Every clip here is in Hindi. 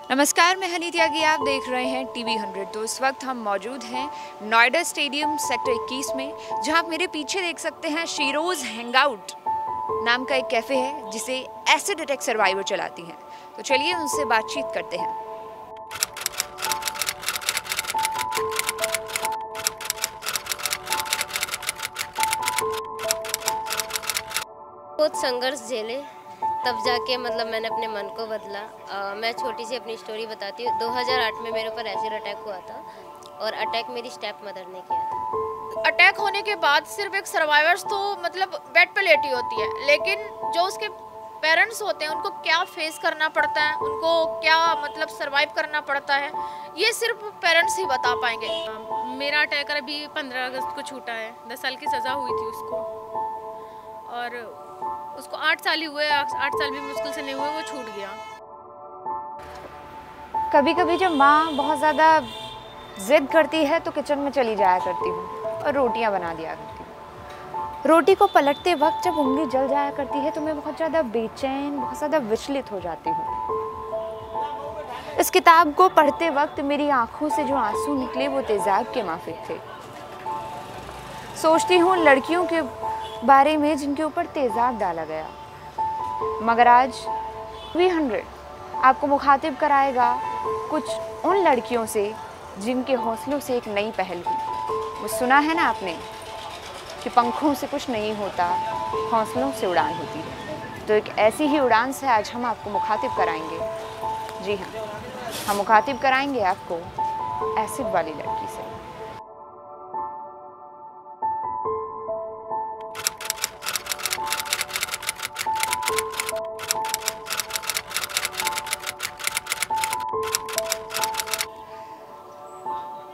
नमस्कार, मैं हनी त्यागी। आप देख रहे हैं टीवी 100। तो इस वक्त हम मौजूद हैं नोएडा स्टेडियम सेक्टर 21 में, जहां आप मेरे पीछे देख सकते हैं शीरोज़ हैंगआउट नाम का एक कैफ़े है जिसे एसिड अटैक सर्वाइवर चलाती हैं। तो चलिए उनसे बातचीत करते हैं। बहुत संघर्ष झेले तब जाके मैंने अपने मन को बदला। मैं छोटी सी अपनी स्टोरी बताती हूँ। 2008 में मेरे ऊपर एसिड अटैक हुआ था और अटैक मेरी स्टेप मदर ने किया था। अटैक होने के बाद सिर्फ एक सर्वाइवर्स तो बेड पे लेटी होती है, लेकिन जो उसके पेरेंट्स होते हैं उनको क्या फेस करना पड़ता है, उनको क्या सरवाइव करना पड़ता है, ये सिर्फ पेरेंट्स ही बता पाएंगे। मेरा अटैकर अभी 15 अगस्त को छूटा है। 10 साल की सज़ा हुई थी उसको और उसको 8 साल ही हुए। 8 साल भी मुश्किल से नहीं हुए, वो छूट गया। कभी कभी जब माँ बहुत ज़्यादा ज़िद करती है तो किचन में चली जाया करती हूँ और रोटियाँ बना दिया करती हूँ। रोटी को पलटते वक्त जब उंगली जल जाया करती है तो मैं बहुत ज़्यादा बेचैन, बहुत ज़्यादा विचलित हो जाती हूँ। इस किताब को पढ़ते वक्त मेरी आंखों से जो आंसू निकले वो तेज़ाब के माफिक थे। सोचती हूँ लड़कियों के बारे में जिनके ऊपर तेज़ाब डाला गया, मगर आज टीवी 100 आपको मुखातिब कराएगा कुछ उन लड़कियों से जिनके हौसलों से एक नई पहल हुई। वो सुना है ना आपने कि पंखों से कुछ नहीं होता, हौसलों से उड़ान होती है। तो एक ऐसी ही उड़ान से आज हम आपको मुखातिब कराएंगे। जी हाँ, हम मुखातिब कराएंगे आपको एसिड वाली लड़की से।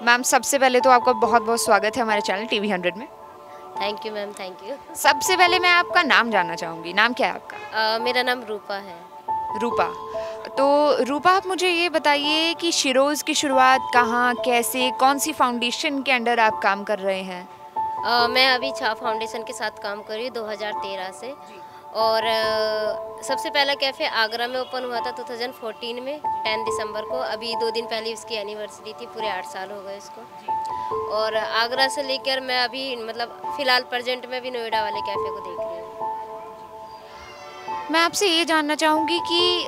मैम, सबसे पहले तो आपका बहुत बहुत स्वागत है हमारे चैनल टीवी 100 में। Thank you ma'am, thank you. सबसे पहले मैं आपका नाम जानना चाहूँगी। नाम क्या है आपका? मेरा नाम रूपा है। रूपा। तो रूपा, आप मुझे ये बताइए कि शीरोज़ की शुरुआत कहाँ, कैसे, कौन सी फाउंडेशन के अंडर आप काम कर रहे हैं? मैं अभी छा फाउंडेशन के साथ काम कर रही हूँ 2013 से। और सबसे पहला कैफ़े आगरा में ओपन हुआ था 2014 में 10 दिसंबर को। अभी 2 दिन पहले उसकी एनिवर्सरी थी, पूरे 8 साल हो गए इसको। और आगरा से लेकर मैं अभी फ़िलहाल प्रेजेंट में भी नोएडा वाले कैफ़े को देख रही हूँ। मैं आपसे ये जानना चाहूँगी कि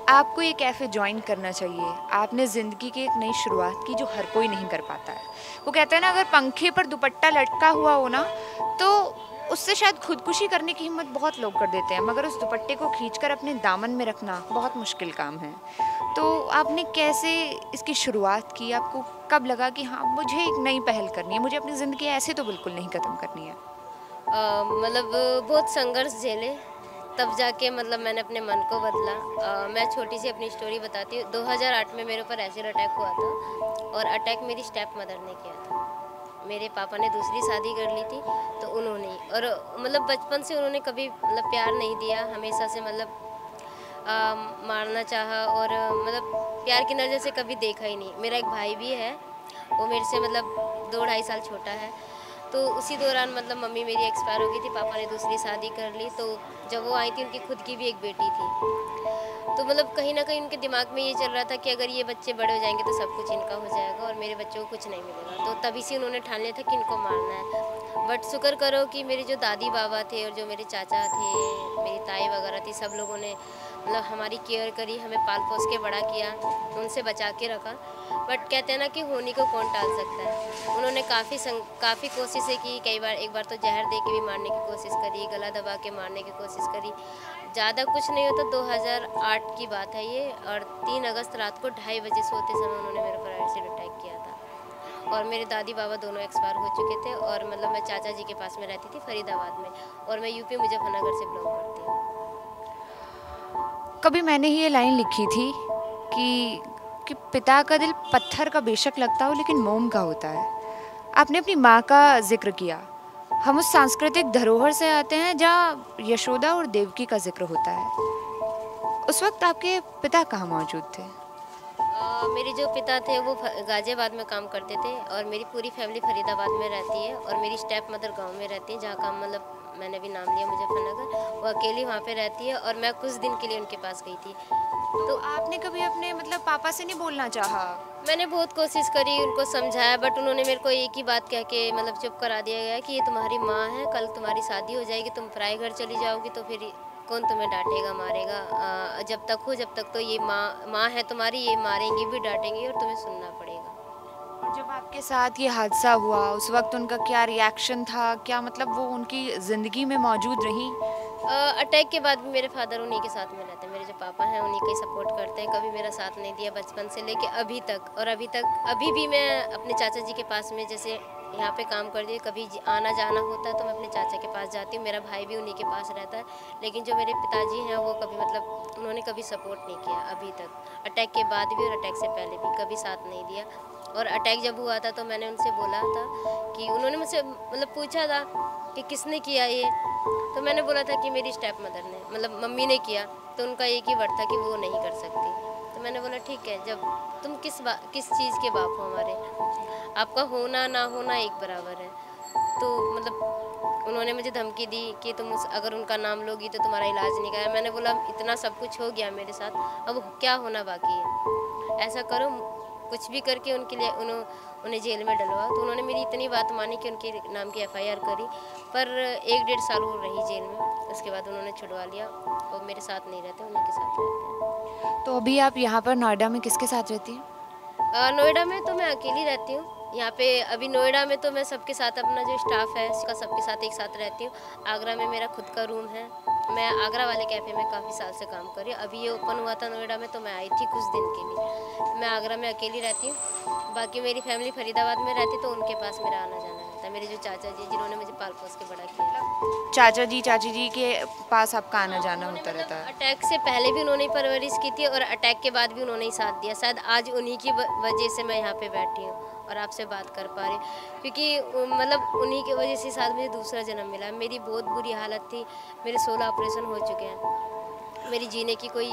आपको ये कैफ़े ज्वाइन करना चाहिए। आपने ज़िंदगी की एक नई शुरुआत की जो हर कोई नहीं कर पाता है। वो कहते हैं ना, अगर पंखे पर दुपट्टा लटका हुआ हो ना तो उससे शायद खुदकुशी करने की हिम्मत बहुत लोग कर देते हैं, मगर उस दुपट्टे को खींचकर अपने दामन में रखना बहुत मुश्किल काम है। तो आपने कैसे इसकी शुरुआत की? आपको कब लगा कि हाँ, मुझे एक नई पहल करनी है, मुझे अपनी ज़िंदगी ऐसे तो बिल्कुल नहीं ख़त्म करनी है? बहुत संघर्ष झेले तब जाके मैंने अपने मन को बदला। मैं छोटी सी अपनी स्टोरी बताती हूँ। 2008 में मेरे ऊपर एसिड अटैक हुआ था और अटैक मेरी स्टेप मदर ने किया था। मेरे पापा ने दूसरी शादी कर ली थी तो उन्होंने, और बचपन से उन्होंने कभी प्यार नहीं दिया। हमेशा से मारना चाहा और प्यार की नज़र से कभी देखा ही नहीं। मेरा एक भाई भी है, वो मेरे से 2-2.5 साल छोटा है। तो उसी दौरान मम्मी मेरी एक्सपायर हो गई थी, पापा ने दूसरी शादी कर ली। तो जब वो आई थी उनकी खुद की भी एक बेटी थी। तो कहीं ना कहीं उनके दिमाग में ये चल रहा था कि अगर ये बच्चे बड़े हो जाएंगे तो सब कुछ इनका हो जाएगा और मेरे बच्चों को कुछ नहीं मिलेगा। तो तभी से उन्होंने ठान लिया था कि इनको मारना है। बट शुक्र करो कि मेरे जो दादी बाबा थे और जो मेरे चाचा थे, मेरी ताई वगैरह थी, सब लोगों ने हमारी केयर करी, हमें पाल पोस के बड़ा किया, उनसे बचा के रखा। बट कहते हैं ना कि होनी को कौन टाल सकता है। उन्होंने काफ़ी कोशिशें की। कई बार, एक बार तो जहर दे के भी मारने की कोशिश करी, गला दबा के मारने की कोशिश करी। ज़्यादा कुछ नहीं होता। 2008 की बात है ये, और 3 अगस्त रात को 2:30 बजे सोते समय उन्होंने मेरे पर एसिड अटैक किया था। और मेरे दादी बाबा दोनों एक्सपायर हो चुके थे। और मैं चाचा जी के पास में रहती थी फरीदाबाद में, और मैं यूपी मुजफ्फरनगर से बिलोंग करती हूँ। कभी मैंने ही ये लाइन लिखी थी कि पिता का दिल पत्थर का बेशक लगता हो लेकिन मोम का होता है। आपने अपनी माँ का जिक्र किया। हम उस सांस्कृतिक धरोहर से आते हैं जहाँ यशोदा और देवकी का जिक्र होता है। उस वक्त आपके पिता कहाँ मौजूद थे? मेरे जो पिता थे वो गाज़ियाबाद में काम करते थे और मेरी पूरी फैमिली फरीदाबाद में रहती है और मेरी स्टेप मदर गांव में रहती है, जहाँ का मैंने भी नाम लिया मुजफ्फरनगर, वो अकेली वहाँ पे रहती है और मैं कुछ दिन के लिए उनके पास गई थी। तो आपने कभी अपने मतलब पापा से नहीं बोलना चाहा? मैंने बहुत कोशिश करी, उनको समझाया, बट उन्होंने मेरे को एक ही बात कह के मतलब चुप करा दिया गया कि ये तुम्हारी माँ है, कल तुम्हारी शादी हो जाएगी, तुम पराए घर चली जाओगी तो फिर कौन तुम्हें डांटेगा मारेगा। जब तक हो, जब तक तो ये माँ है तुम्हारी, ये मारेंगी भी डांटेंगी और तुम्हें सुनना पड़ेगा। और जब आपके साथ ये हादसा हुआ उस वक्त उनका क्या रिएक्शन था? क्या मतलब वो उनकी ज़िंदगी में मौजूद रहीं? अटैक के बाद भी मेरे फादर उन्हीं के साथ में रहते हैं, मेरे जो पापा हैं उन्हीं का सपोर्ट करते हैं, कभी मेरा साथ नहीं दिया बचपन से लेके अभी तक। और अभी भी मैं अपने चाचा जी के पास में जैसे यहाँ पे काम करती हूँ, कभी आना जाना होता है तो मैं अपने चाचा के पास जाती हूँ, मेरा भाई भी उन्हीं के पास रहता है। लेकिन जो मेरे पिताजी हैं वो कभी मतलब उन्होंने कभी सपोर्ट नहीं किया अभी तक, अटैक के बाद भी और अटैक से पहले भी कभी साथ नहीं दिया। और अटैक जब हुआ था तो मैंने उनसे बोला था कि उन्होंने मुझसे मतलब पूछा था कि किसने किया ये, तो मैंने बोला था कि मेरी स्टेप मदर ने, मतलब मम्मी ने किया। तो उनका एक ही वर्ड था कि वो नहीं कर सकती। तो मैंने बोला ठीक है, जब तुम किस चीज़ के बाप हो हमारे, आपका होना ना होना एक बराबर है। तो मतलब उन्होंने मुझे धमकी दी कि तुम अगर उनका नाम लोगी तो तुम्हारा इलाज नहीं कराया। मैंने बोला इतना सब कुछ हो गया मेरे साथ, अब क्या होना बाकी है, ऐसा करो कुछ भी करके उनके लिए उन्हें जेल में डलवा। तो उन्होंने मेरी इतनी बात मानी कि उनके नाम की FIR करी, पर 1-1.5 साल वो रही जेल में। उसके बाद उन्होंने छुड़वा लिया और मेरे साथ नहीं रहते, उन्हीं के साथ रहते हैं। तो अभी आप यहाँ पर नोएडा में किसके साथ रहती हैं? नोएडा में तो मैं अकेली रहती हूँ। यहाँ पे अभी नोएडा में तो मैं सबके साथ, अपना जो स्टाफ है उसका सबके साथ एक साथ रहती हूँ। आगरा में मेरा खुद का रूम है, मैं आगरा वाले कैफ़े में काफ़ी साल से काम कर रही हूँ। अभी ये ओपन हुआ था नोएडा में तो मैं आई थी कुछ दिन के लिए। मैं आगरा में अकेली रहती हूँ, बाकी मेरी फैमिली फरीदाबाद में रहती तो उनके पास मेरा आना जाना रहता है। मेरे जो चाचा जी जिन्होंने मुझे पाल पोस के बड़ा किया, चाचा जी चाची जी के पास आपका आना जाना होता मतलब रहता है? अटैक से पहले भी उन्होंने ही परवरिश की थी और अटैक के बाद भी उन्होंने ही साथ दिया। शायद आज उन्हीं की वजह से मैं यहाँ पे बैठी हूँ और आपसे बात कर पा रही हूँ, क्योंकि मतलब उन्हीं की वजह से शायद मुझे दूसरा जन्म मिला। मेरी बहुत बुरी हालत थी, मेरे 16 ऑपरेशन हो चुके हैं, मेरी जीने की कोई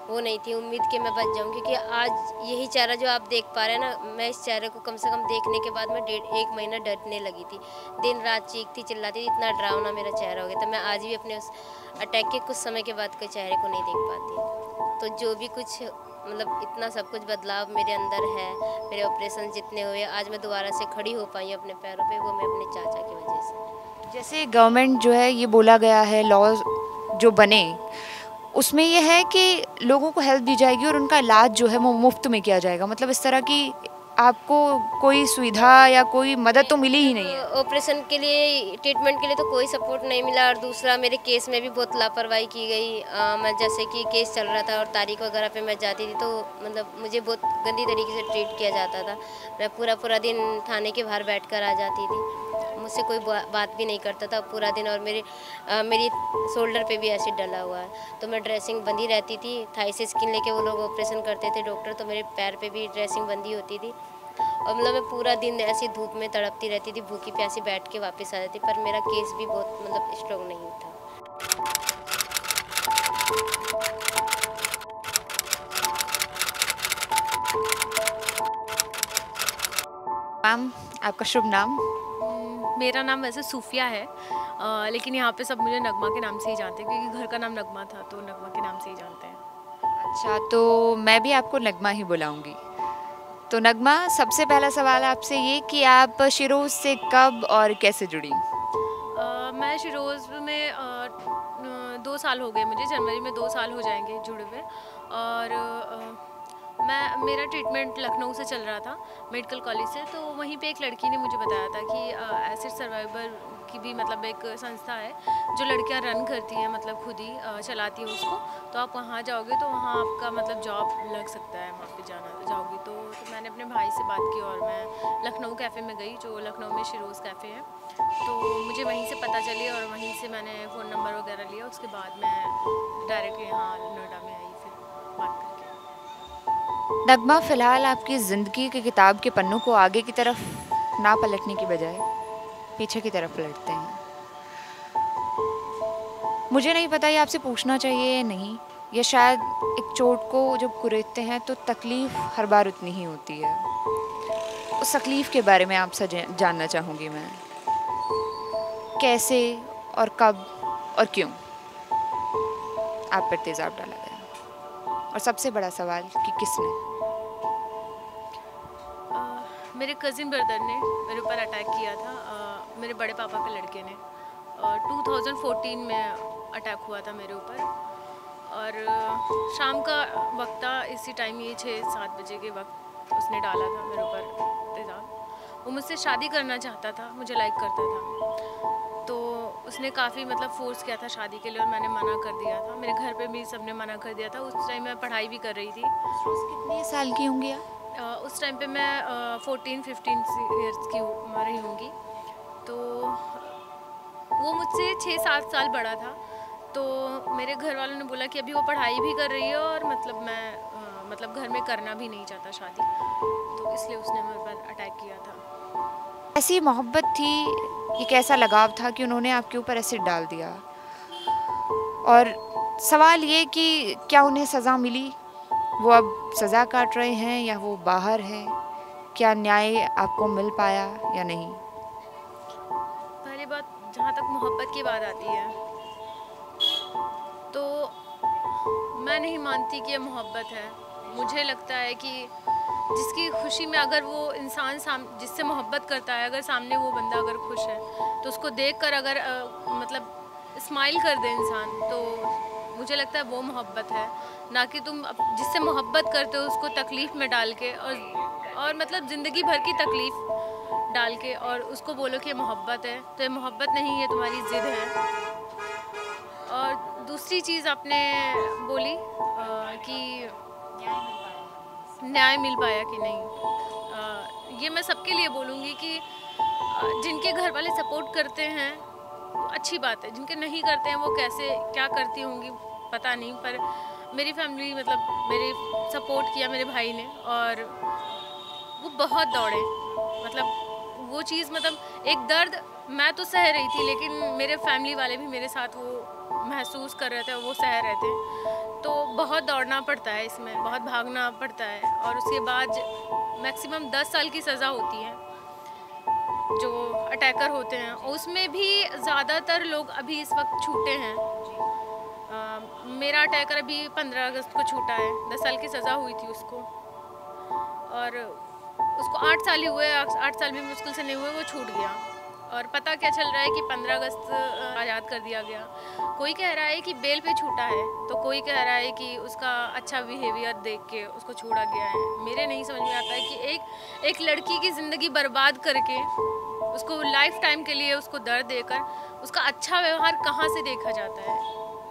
वो नहीं थी उम्मीद कि मैं बच जाऊँ। क्योंकि आज यही चेहरा जो आप देख पा रहे हैं ना, मैं इस चेहरे को कम से कम देखने के बाद मैं 1.5 महीना डरने लगी थी, दिन रात चीखती चिल्लाती थी, इतना डरावना मेरा चेहरा हो गया था। मैं आज भी अपने उस अटैक के कुछ समय के बाद कोई चेहरे को नहीं देख पाती। तो जो भी कुछ मतलब इतना सब कुछ बदलाव मेरे अंदर है, मेरे ऑपरेशन जितने हुए, आज मैं दोबारा से खड़ी हो पाई अपने पैरों पे, वो मैं अपने चाचा की वजह से। जैसे गवर्नमेंट जो है ये बोला गया है, लॉ जो बने उसमें ये है कि लोगों को हेल्प दी जाएगी और उनका इलाज जो है वो मुफ्त में किया जाएगा। मतलब इस तरह की आपको कोई सुविधा या कोई मदद तो मिली ही नहीं है? ऑपरेशन के लिए, ट्रीटमेंट के लिए तो कोई सपोर्ट नहीं मिला। और दूसरा मेरे केस में भी बहुत लापरवाही की गई। मैं जैसे कि केस चल रहा था और तारीख वगैरह पे मैं जाती थी तो मतलब मुझे बहुत गंदी तरीके से ट्रीट किया जाता था। मैं पूरा दिन थाने के बाहर बैठ कर आ जाती थी, मुझसे कोई बात भी नहीं करता था पूरा दिन। और मेरी शोल्डर पे भी एसिड डला हुआ है, तो मैं ड्रेसिंग बंदी रहती थी। थाई से स्किन लेके वो लोग ऑपरेशन करते थे डॉक्टर, तो मेरे पैर पे भी ड्रेसिंग बंदी होती थी। और मतलब मैं पूरा दिन ऐसी धूप में तड़पती रहती थी, भूखी प्यासी बैठ के वापस आ जाती। पर मेरा केस भी बहुत मतलब स्ट्रॉन्ग नहीं था। मैम आपका शुभ नाम? मेरा नाम वैसे सूफिया है, लेकिन यहाँ पे सब मुझे नगमा के नाम से ही जानते हैं, क्योंकि घर का नाम नगमा था तो नगमा के नाम से ही जानते हैं। अच्छा, तो मैं भी आपको नगमा ही बुलाऊंगी। तो नगमा, सबसे पहला सवाल आपसे ये कि आप शिरोज़ से कब और कैसे जुड़ी? मैं शिरोज़ में 2 साल हो गए मुझे, जनवरी में 2 साल हो जाएंगे जुड़े हुए। और मेरा ट्रीटमेंट लखनऊ से चल रहा था, मेडिकल कॉलेज से। तो वहीं पे एक लड़की ने मुझे बताया था कि एसिड सर्वाइवर की भी मतलब एक संस्था है जो लड़कियां रन करती हैं, मतलब खुद ही चलाती हैं उसको। तो आप वहाँ जाओगे तो वहाँ आपका मतलब जॉब लग सकता है, वहाँ पे जाओगी तो मैंने अपने भाई से बात की और मैं लखनऊ कैफ़े में गई, जो लखनऊ में शिरोज़ कैफ़े है। तो मुझे वहीं से पता चली और वहीं से मैंने फ़ोन नंबर वगैरह लिया। उसके बाद मैं डायरेक्ट यहाँ नोएडा में आई फिर बात करके। नगमा, फ़िलहाल आपकी ज़िंदगी की किताब के पन्नों को आगे की तरफ ना पलटने की बजाय पीछे की तरफ पलटते हैं। मुझे नहीं पता ये आपसे पूछना चाहिए या नहीं, या शायद एक चोट को जब कुरेदते हैं तो तकलीफ़ हर बार उतनी ही होती है। उस तकलीफ़ के बारे में आपसे जानना चाहूँगी मैं, कैसे और कब और क्यों आप पर तेज़ाब डाला गया? और सबसे बड़ा सवाल कि किसने? मेरे कज़िन ब्रदर ने मेरे ऊपर अटैक किया था, मेरे बड़े पापा के लड़के ने। 2014 में अटैक हुआ था मेरे ऊपर, और शाम का वक्त था, इसी टाइम ये 6-7 बजे के वक्त उसने डाला था मेरे ऊपर तेज़ाब। वो मुझसे शादी करना चाहता था, मुझे लाइक करता था, तो उसने काफ़ी मतलब फोर्स किया था शादी के लिए, और मैंने मना कर दिया था। मेरे घर पे भी सबने मना कर दिया था। उस टाइम मैं पढ़ाई भी कर रही थी। कितने साल की होंगी आप? उस टाइम पे मैं 14-15 ईयर्स की रही होंगी। तो वो मुझसे 6-7 साल बड़ा था। तो मेरे घर वालों ने बोला कि अभी वो पढ़ाई भी कर रही है, और मतलब मैं मतलब घर में करना भी नहीं चाहता शादी, तो इसलिए उसने मेरे पर अटैक किया था। ऐसी मोहब्बत थी, ये कैसा लगाव था कि उन्होंने आपके ऊपर एसिड डाल दिया? और सवाल ये कि क्या उन्हें सज़ा मिली? वो अब सज़ा काट रहे हैं या वो बाहर हैं? क्या न्याय आपको मिल पाया या नहीं? पहली बात, जहाँ तक मोहब्बत की बात आती है, तो मैं नहीं मानती कि ये मोहब्बत है। मुझे लगता है कि जिसकी खुशी में अगर वो इंसान जिससे मोहब्बत करता है, अगर सामने वो बंदा अगर खुश है, तो उसको देखकर अगर मतलब स्माइल कर दे इंसान, तो मुझे लगता है वो मोहब्बत है। ना कि तुम जिससे मोहब्बत करते हो उसको तकलीफ़ में डाल के, और मतलब ज़िंदगी भर की तकलीफ़ डाल के, और उसको बोलो कि ये मोहब्बत है। तो ये मोहब्बत नहीं, ये तुम्हारी ज़िद है। और दूसरी चीज़ आपने बोली कि न्याय मिल पाया कि नहीं, ये मैं सबके लिए बोलूँगी कि जिनके घर वाले सपोर्ट करते हैं अच्छी बात है, जिनके नहीं करते हैं वो कैसे क्या करती होंगी पता नहीं, पर मेरी फैमिली मतलब मेरे सपोर्ट किया मेरे भाई ने, और वो बहुत दौड़े। मतलब वो चीज़, मतलब एक दर्द मैं तो सह रही थी, लेकिन मेरे फैमिली वाले भी मेरे साथ वो महसूस कर रहे थे, वो सह रहे थे। तो बहुत दौड़ना पड़ता है इसमें, बहुत भागना पड़ता है, और उसके बाद मैक्सिमम 10 साल की सज़ा होती है जो अटैकर होते हैं। उसमें भी ज़्यादातर लोग अभी इस वक्त छूटे हैं। मेरा अटैकर अभी 15 अगस्त को छूटा है, 10 साल की सज़ा हुई थी उसको, और उसको 8 साल ही हुए, 8 साल भी मुश्किल से नहीं हुए, वो छूट गया। और पता क्या चल रहा है कि 15 अगस्त आज़ाद कर दिया गया। कोई कह रहा है कि बेल पे छूटा है, तो कोई कह रहा है कि उसका अच्छा बिहेवियर देख के उसको छोड़ा गया है। मेरे नहीं समझ में आता है कि एक लड़की की ज़िंदगी बर्बाद करके उसको लाइफ टाइम के लिए उसको दर्द देकर उसका अच्छा व्यवहार कहाँ से देखा जाता है।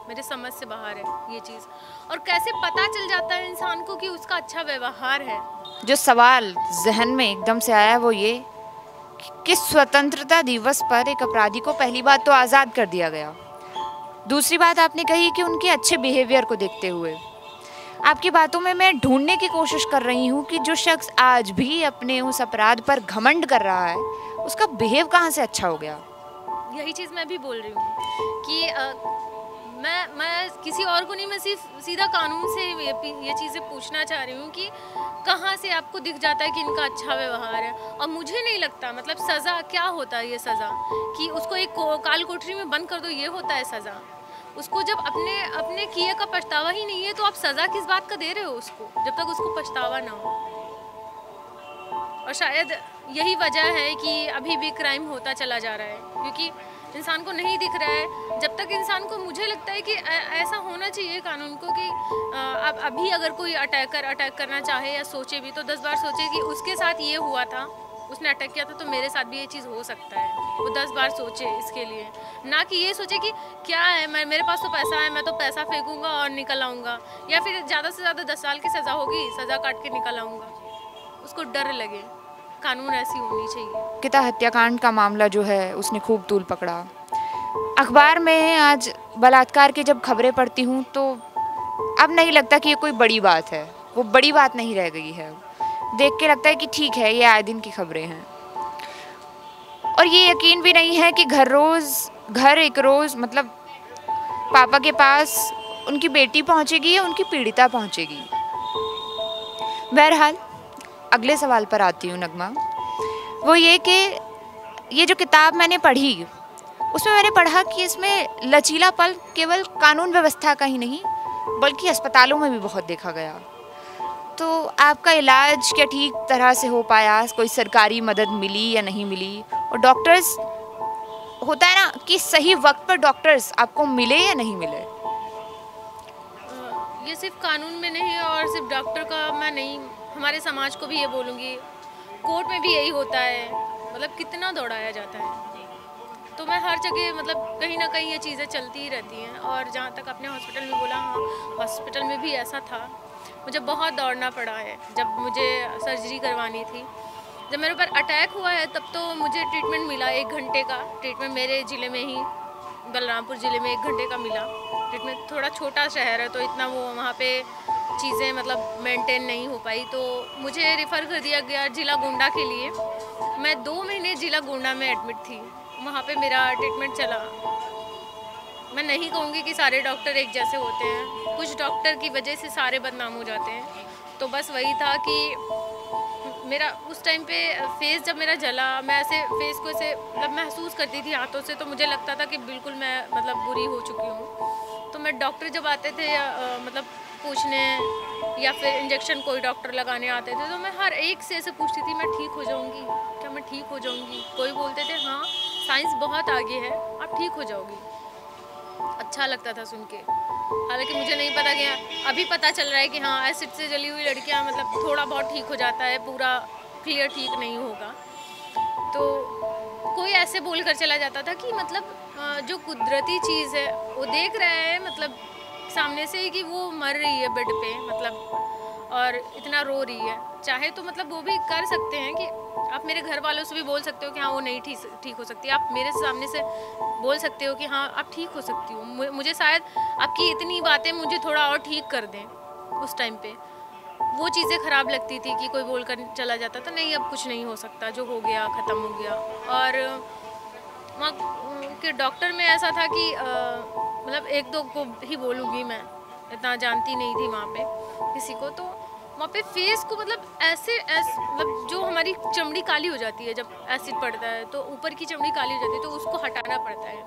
मेरे समझ से बाहर है ये चीज़। और कैसे पता चल जाता है इंसान को कि उसका अच्छा व्यवहार है। जो सवाल जहन में एकदम से आया वो ये कि स्वतंत्रता दिवस पर एक अपराधी को पहली बात तो आज़ाद कर दिया गया, दूसरी बात आपने कही कि उनके अच्छे बिहेवियर को देखते हुए। आपकी बातों में मैं ढूंढने की कोशिश कर रही हूँ कि जो शख्स आज भी अपने उस अपराध पर घमंड कर रहा है उसका बिहेव कहाँ से अच्छा हो गया। यही चीज़ मैं भी बोल रही हूँ कि मैं किसी और को नहीं, मैं सिर्फ सीधा कानून से ये चीज़ें पूछना चाह रही हूँ कि कहाँ से आपको दिख जाता है कि इनका अच्छा व्यवहार है। और मुझे नहीं लगता, मतलब सज़ा क्या होता है ये सज़ा, कि उसको एक काल कोठरी में बंद कर दो, ये होता है सज़ा। उसको जब अपने किए का पछतावा ही नहीं है, तो आप सज़ा किस बात का दे रहे हो उसको, जब तक उसको पछतावा ना हो। और शायद यही वजह है कि अभी भी क्राइम होता चला जा रहा है, क्योंकि इंसान को नहीं दिख रहा है। जब तक इंसान को, मुझे लगता है कि ऐसा होना चाहिए कानून को कि अब अभी अगर कोई अटैक करना चाहे या सोचे भी, तो 10 बार सोचे कि उसके साथ ये हुआ था, उसने अटैक किया था, तो मेरे साथ भी ये चीज़ हो सकता है। वो 10 बार सोचे इसके लिए, ना कि ये सोचे कि क्या है, मेरे पास तो पैसा है, मैं तो पैसा फेंकूंगा और निकल आऊँगा, या फिर ज़्यादा से ज़्यादा 10 साल की सज़ा होगी, सज़ा काट के निकल आऊँगा। उसको डर लगे। कानून ऐसी होनी चाहिए। किता हत्याकांड का मामला जो है उसने खूब तूल पकड़ा। अखबार में आज बलात्कार की जब खबरें पढ़ती हूँ तो अब नहीं लगता कि ये कोई बड़ी बात है, वो बड़ी बात नहीं रह गई है। देख के लगता है कि ठीक है, ये आए दिन की खबरें हैं। और ये यकीन भी नहीं है कि घर एक रोज़ मतलब पापा के पास उनकी बेटी पहुँचेगी या उनकी पीड़िता पहुँचेगी। बहरहाल अगले सवाल पर आती हूँ नगमा, वो ये कि ये जो किताब मैंने पढ़ी उसमें मैंने पढ़ा कि इसमें लचीलापन केवल कानून व्यवस्था का ही नहीं बल्कि अस्पतालों में भी बहुत देखा गया। तो आपका इलाज क्या ठीक तरह से हो पाया? कोई सरकारी मदद मिली या नहीं मिली? और डॉक्टर्स, होता है ना कि सही वक्त पर डॉक्टर्स आपको मिले या नहीं मिले? ये सिर्फ कानून में नहीं और सिर्फ डॉक्टर का मैं नहीं, हमारे समाज को भी ये बोलूँगी, कोर्ट में भी यही होता है, मतलब कितना दौड़ाया जाता है। तो मैं हर जगह मतलब कहीं ना कहीं ये चीज़ें चलती ही रहती हैं। और जहाँ तक अपने हॉस्पिटल में बोला, हाँ हॉस्पिटल में भी ऐसा था, मुझे बहुत दौड़ना पड़ा है। जब मुझे सर्जरी करवानी थी, जब मेरे ऊपर अटैक हुआ है, तब तो मुझे ट्रीटमेंट मिला 1 घंटे का ट्रीटमेंट, मेरे ज़िले में ही बलरामपुर ज़िले में 1 घंटे का मिला ट्रीटमेंट। थोड़ा छोटा शहर है तो इतना वो वहाँ पे चीज़ें मतलब मेंटेन नहीं हो पाई, तो मुझे रेफ़र कर दिया गया ज़िला गोंडा के लिए। मैं 2 महीने ज़िला गोंडा में एडमिट थी, वहाँ पे मेरा ट्रीटमेंट चला। मैं नहीं कहूँगी कि सारे डॉक्टर एक जैसे होते हैं, कुछ डॉक्टर की वजह से सारे बदनाम हो जाते हैं। तो बस वही था कि मेरा उस टाइम पे फेस जब मेरा जला, मैं ऐसे फेस को ऐसे मतलब महसूस करती थी हाथों से, तो मुझे लगता था कि बिल्कुल मैं मतलब बुरी हो चुकी हूँ। तो मैं डॉक्टर जब आते थे मतलब पूछने या फिर इंजेक्शन कोई डॉक्टर लगाने आते थे, तो मैं हर एक से ऐसे पूछती थी, मैं ठीक हो जाऊँगी क्या, मैं ठीक हो जाऊँगी? कोई बोलते थे हाँ साइंस बहुत आगे है, आप ठीक हो जाओगी। अच्छा लगता था सुन के, हालांकि मुझे नहीं पता कि अभी पता चल रहा है कि हाँ एसिड से जली हुई लड़कियां मतलब थोड़ा बहुत ठीक हो जाता है, पूरा क्लियर ठीक नहीं होगा। तो कोई ऐसे बोल कर चला जाता था कि मतलब जो कुदरती चीज़ है वो देख रहा है मतलब सामने से ही कि वो मर रही है बेड पे मतलब, और इतना रो रही है, चाहे तो मतलब वो भी कर सकते हैं कि आप मेरे घर वालों से भी बोल सकते हो कि हाँ वो नहीं ठीक हो सकती, आप मेरे सामने से बोल सकते हो कि हाँ आप ठीक हो सकती हो। मुझे शायद आपकी इतनी बातें मुझे थोड़ा और ठीक कर दें। उस टाइम पे वो चीज़ें ख़राब लगती थी कि कोई बोल कर चला जाता था नहीं अब कुछ नहीं हो सकता, जो हो गया ख़त्म हो गया। और वहाँ के डॉक्टर में ऐसा था कि मतलब 1-2 को ही बोलूँगी, मैं इतना जानती नहीं थी वहाँ पे किसी को। तो वहाँ पे फेस को मतलब ऐसे मतलब जो हमारी चमड़ी काली हो जाती है जब एसिड पड़ता है, तो ऊपर की चमड़ी काली हो जाती है, तो उसको हटाना पड़ता है।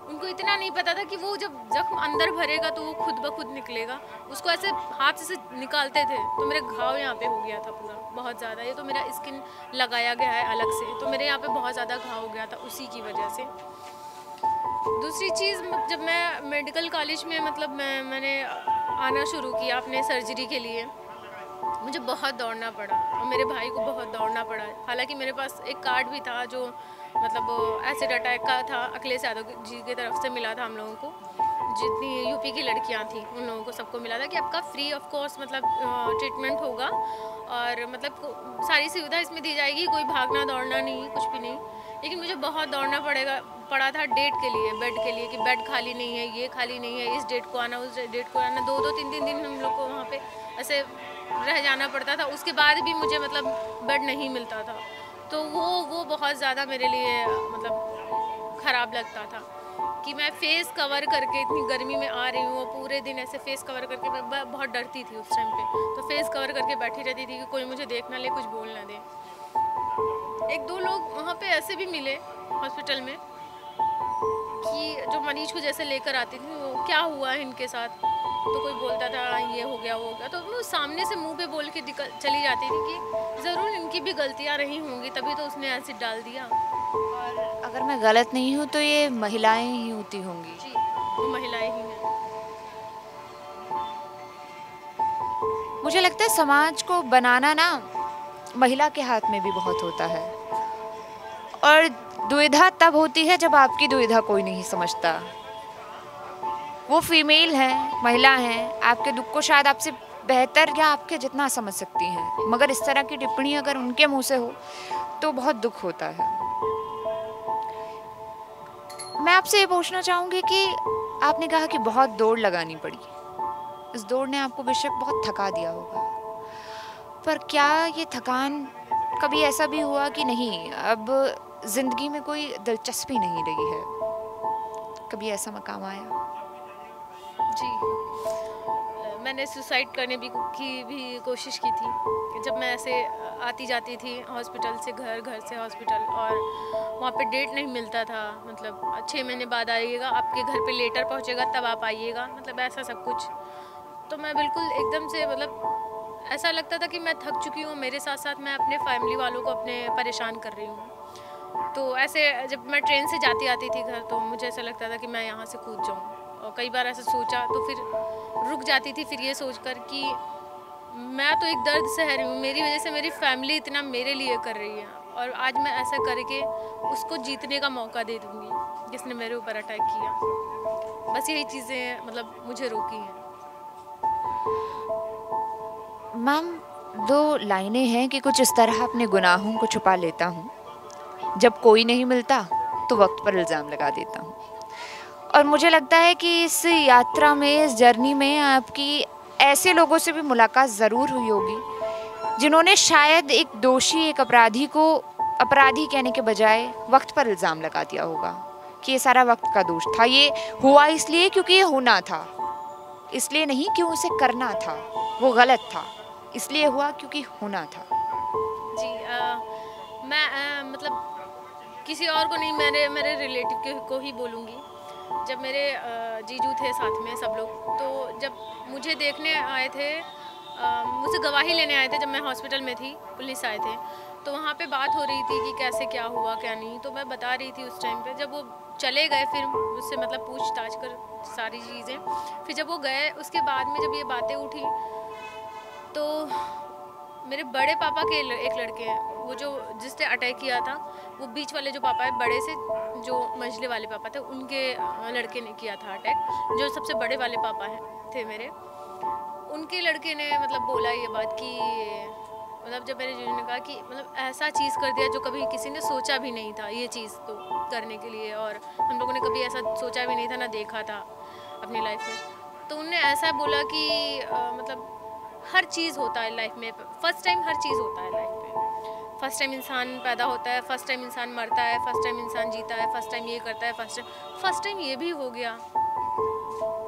उनको इतना नहीं पता था कि वो जब जख्म अंदर भरेगा तो वो खुद ब खुद निकलेगा, उसको ऐसे हाथ से निकालते थे। तो मेरे घाव यहाँ पे हो गया था पूरा बहुत ज़्यादा, ये तो मेरा स्किन लगाया गया है अलग से, तो मेरे यहाँ पे बहुत ज़्यादा घाव हो गया था उसी की वजह से। दूसरी चीज़, जब मैं मेडिकल कॉलेज में मतलब मैंने आना शुरू किया अपने सर्जरी के लिए, मुझे बहुत दौड़ना पड़ा और मेरे भाई को बहुत दौड़ना पड़ा। हालांकि मेरे पास एक कार्ड भी था जो मतलब एसिड अटैक का था, अखिलेश यादव जी की तरफ से मिला था हम लोगों को, जितनी यूपी की लड़कियां थी उन लोगों को सबको मिला था कि आपका फ्री ऑफ कॉस्ट मतलब ट्रीटमेंट होगा और मतलब सारी सुविधा इसमें दी जाएगी, कोई भागना दौड़ना नहीं, कुछ भी नहीं। लेकिन मुझे बहुत दौड़ना पड़ा था डेट के लिए, बेड के लिए, कि बेड खाली नहीं है, ये खाली नहीं है, इस डेट को आना, उस डेट को आना। 2-2 3-3 दिन हम लोग को वहाँ पे ऐसे रह जाना पड़ता था, उसके बाद भी मुझे मतलब बेड नहीं मिलता था। तो वो बहुत ज़्यादा मेरे लिए मतलब ख़राब लगता था कि मैं फेस कवर करके, इतनी गर्मी में आ रही हूँ, पूरे दिन ऐसे फेस कवर करके, मैं बहुत डरती थी उस टाइम पे, तो फेस कवर करके बैठी रहती थी कि कोई मुझे देख ना ले, कुछ बोल ना दे। 1-2 लोग वहाँ पे ऐसे भी मिले हॉस्पिटल में कि जो मरीज को जैसे लेकर आती थी, वो क्या हुआ है इनके साथ, तो कोई बोलता था ये हो गया वो हो गया, तो मैं सामने से मुंह पे बोल के चली जाती थी कि ज़रूर इनकी भी गलतियाँ रही होंगी, तभी तो उसने एसिड डाल दिया। और अगर मैं गलत नहीं हूँ तो ये महिलाएं ही होती होंगी? जी, वो महिलाएं ही हैं। मुझे लगता है समाज को बनाना ना महिला के हाथ में भी बहुत होता है, और दुविधा तब होती है जब आपकी दुविधा कोई नहीं समझता। वो फीमेल हैं, महिला हैं, आपके दुख को शायद आपसे बेहतर या आपके जितना समझ सकती हैं, मगर इस तरह की टिप्पणी अगर उनके मुंह से हो तो बहुत दुख होता है। मैं आपसे ये पूछना चाहूँगी कि आपने कहा कि बहुत दौड़ लगानी पड़ी, इस दौड़ ने आपको बेशक बहुत थका दिया होगा, पर क्या ये थकान कभी ऐसा भी हुआ कि नहीं अब ज़िंदगी में कोई दिलचस्पी नहीं रही है? कभी ऐसा मकाम आया? जी, मैंने सुसाइड करने की भी कोशिश की थी। जब मैं ऐसे आती जाती थी हॉस्पिटल से घर, घर से हॉस्पिटल, और वहाँ पे डेट नहीं मिलता था, मतलब 6 महीने बाद आइएगा, आपके घर पे लेटर पहुँचेगा तब आप आइएगा, मतलब ऐसा सब कुछ। तो मैं बिल्कुल एकदम से, मतलब ऐसा लगता था कि मैं थक चुकी हूँ, मेरे साथ साथ मैं अपने फैमिली वालों को अपने परेशान कर रही हूँ। तो ऐसे जब मैं ट्रेन से जाती आती थी घर, तो मुझे ऐसा लगता था कि मैं यहाँ से कूद जाऊँ, और कई बार ऐसा सोचा तो फिर रुक जाती थी, फिर ये सोचकर कि मैं तो एक दर्द सह रही हूँ, मेरी वजह से मेरी फैमिली इतना मेरे लिए कर रही है, और आज मैं ऐसा करके उसको जीतने का मौका दे दूँगी जिसने मेरे ऊपर अटैक किया। बस यही चीज़ें मतलब मुझे रोकी हैं। मैम, 2 लाइनें हैं कि कुछ इस तरह अपने गुनाहों को छुपा लेता हूँ, जब कोई नहीं मिलता तो वक्त पर इल्ज़ाम लगा देता हूँ। और मुझे लगता है कि इस यात्रा में, इस जर्नी में आपकी ऐसे लोगों से भी मुलाकात ज़रूर हुई होगी जिन्होंने शायद एक दोषी, एक अपराधी को अपराधी कहने के बजाय वक्त पर इल्ज़ाम लगा दिया होगा कि ये सारा वक्त का दोष था, ये हुआ इसलिए क्योंकि ये होना था, इसलिए नहीं कि उसे करना था, वो गलत था, इसलिए हुआ क्योंकि होना था। जी, मैं मतलब किसी और को नहीं, मेरे रिलेटिव को ही बोलूँगी। जब मेरे जीजू थे साथ में सब लोग, तो जब मुझे देखने आए थे, मुझसे गवाही लेने आए थे, जब मैं हॉस्पिटल में थी, पुलिस आए थे, तो वहाँ पे बात हो रही थी कि कैसे क्या हुआ क्या नहीं, तो मैं बता रही थी उस टाइम पे। जब वो चले गए, फिर मुझसे मतलब पूछताछ कर सारी चीज़ें, फिर जब वो गए उसके बाद में जब ये बातें उठी, तो मेरे बड़े पापा के एक लड़के हैं, वो जो जिसने अटैक किया था, वो बीच वाले जो पापा है, बड़े से जो मंझले वाले पापा थे, उनके लड़के ने किया था अटैक। जो सबसे बड़े वाले पापा हैं थे मेरे, उनके लड़के ने मतलब बोला ये बात कि मतलब जब मेरे जीजू ने कहा कि मतलब ऐसा चीज़ कर दिया जो कभी किसी ने सोचा भी नहीं था, ये चीज़ तो करने के लिए, और हम लोगों ने कभी ऐसा सोचा भी नहीं था, ना देखा था अपनी लाइफ में। तो उनने ऐसा बोला कि मतलब हर चीज़ होता है लाइफ में, फर्स्ट टाइम हर चीज़ होता है लाइफ में। फर्स्ट टाइम इंसान पैदा होता है, फर्स्ट टाइम इंसान मरता है, फर्स्ट टाइम इंसान जीता है, फर्स्ट टाइम ये करता है, फर्स्ट टाइम ये भी हो गया।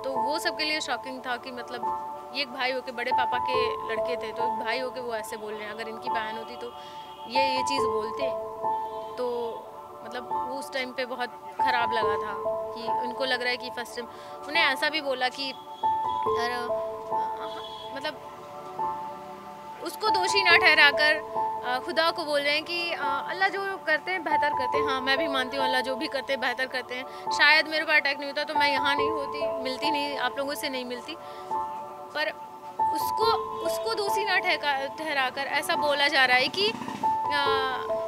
तो वो सबके लिए शॉकिंग था कि मतलब ये एक भाई होके, बड़े पापा के लड़के थे, तो एक भाई होके वो ऐसे बोल रहे हैं। अगर इनकी बहन होती तो ये चीज़ बोलते, तो मतलब वो उस टाइम पे बहुत ख़राब लगा था कि उनको लग रहा है कि फर्स्ट टाइम। उन्हें ऐसा भी बोला कि मतलब उसको दोषी ना ठहराकर खुदा को बोल रहे हैं कि अल्लाह जो करते हैं बेहतर करते हैं। हाँ, मैं भी मानती हूँ अल्लाह जो भी करते हैं बेहतर करते हैं। शायद मेरे पर अटैक नहीं होता तो मैं यहाँ नहीं होती, मिलती नहीं, आप लोगों से नहीं मिलती, पर उसको दोषी ना ठहराकर ऐसा बोला जा रहा है कि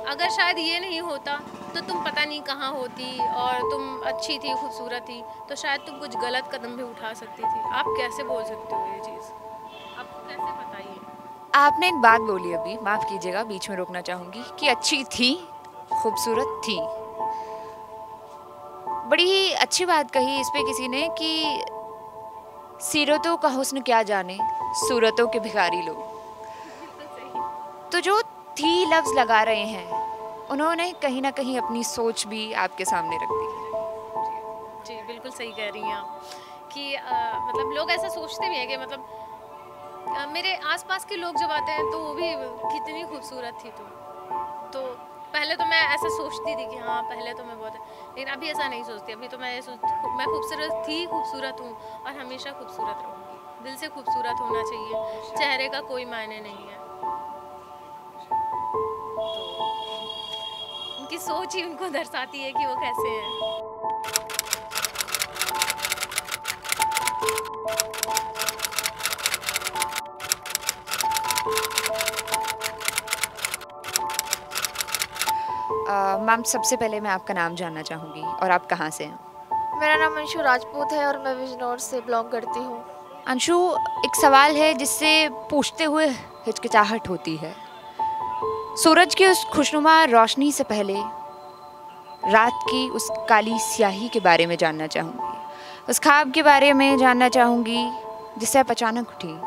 अगर शायद ये नहीं होता तो तुम पता नहीं कहाँ होती, और तुम अच्छी थी, खूबसूरत थी, तो शायद तुम कुछ गलत कदम भी उठा सकती थी। आप कैसे बोल सकते हो ये चीज़? आपको कैसे पता ये? आपने एक बात बोली अभी, माफ़ कीजिएगा बीच में रोकना चाहूँगी, कि अच्छी थी, खूबसूरत थी। बड़ी ही अच्छी बात कही इस पे किसी ने कि सीरतों का हुस्न क्या जाने, सूरतों के भिखारी लोग। तो जो थी लफ्ज़ लगा रहे हैं, उन्होंने कहीं ना कहीं अपनी सोच भी आपके सामने रख दी। जी, बिल्कुल सही कह रही हैं आप कि मतलब लोग ऐसा सोचते भी हैं कि मतलब मेरे आसपास के लोग जब आते हैं तो वो भी कितनी खूबसूरत थी, तो पहले तो मैं ऐसा सोचती थी कि हाँ, पहले तो मैं बहुत, लेकिन अभी ऐसा नहीं सोचती। अभी तो मैं मैं खूबसूरत थी, खूबसूरत हूँ, और हमेशा खूबसूरत रहूँगी। दिल से खूबसूरत होना चाहिए, चेहरे का कोई मायने नहीं है। तो उनकी सोच ही उनको दर्शाती है कि वो कैसे हैं। मैम, सबसे पहले मैं आपका नाम जानना चाहूँगी और आप कहाँ से हैं? मेरा नाम अंशु राजपूत है और मैं बिजनौर से बिलोंग करती हूँ। अंशु, एक सवाल है जिससे पूछते हुए हिचकिचाहट होती है। सूरज की उस खुशनुमा रोशनी से पहले रात की उस काली स्याही के बारे में जानना चाहूँगी, उस ख्वाब के बारे में जानना चाहूँगी जिससे आप अचानक उठी,